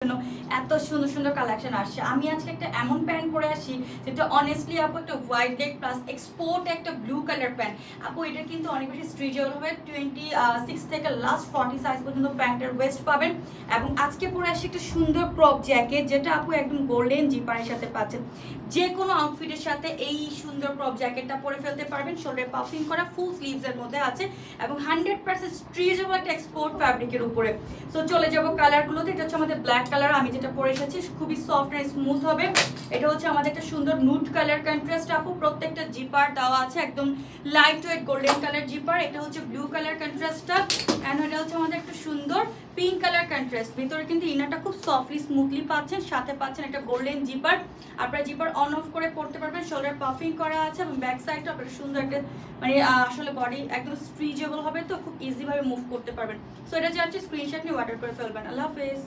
জন্য এত সুন্দর সুন্দর কালেকশন আসছে। আমি আজকে একটা এমন প্যান্ট পরে আসি যেটা অনেস্টলি আপু একটা হোয়াইট লেগ প্লাস এক্সপোর্ট একটা ব্লু কালার প্যান্ট। আপু এটা কিন্তু অনেক বেশি স্ট্রেচেবল হবে, 26 থেকে লাস্ট 40 সাইজ পর্যন্ত প্যান্টের ওয়েস্ট পাবেন। এবং আজকে পরে আসি একটা সুন্দর ক্রপ জ্যাকেট, যেটা আপু একদম গোল্ডেন জিপারের সাথে পাচ্ছেন। যে কোনো আউটফিটের সাথে এই সুন্দর ক্রপ জ্যাকেটটা পরে ফেলতে পারবেন। শোল্ডার পাফিং করা, ফুল স্লিভসের মধ্যে আছে এবং 100% স্ট্রেচেবল একটা এক্সপোর্ট ফ্যাব্রিকের উপরে। সো চলে যাবো কালারগুলোতে। এটা হচ্ছে আমাদের ব্ল্যাক কালার, আমি যেটা পরে এসেছি খুবই সফট আর স্মুথ হবে। এটা হচ্ছে আমাদের একটা সুন্দর নুড কালার কন্ট্রাস্ট আপু, প্রত্যেকটা জিপার দেওয়া আছে একদম light weight golden colour zipper. এটা হচ্ছে ব্লু কালার কন্ট্রাস্টটা, এন্ড এটা হচ্ছে আমাদের একটা সুন্দর পিঙ্ক কালার কন্ট্রাস্ট। ভিতরে কিন্তু ইনারটা খুব সফটলি স্মুথলি পাচ্ছেন, সাথে পাচ্ছেন একটা গোল্ডেন জিপার। আপনারা জিপার অন অফ করে পড়তে পারবেন। শোল্ডার পাফিং করা আছে এবং ব্যাক সাইডটা আপনার সুন্দর একটা মানে আসলে বডি একদম স্ট্রেচেবল হবে, তো খুব ইজিভাবে মুভ করতে পারবেন। সো এটা যাচ্ছে স্ক্রিনশট নিয়ে অর্ডার করে ফেলবেন। আল্লাহ হাফেজ।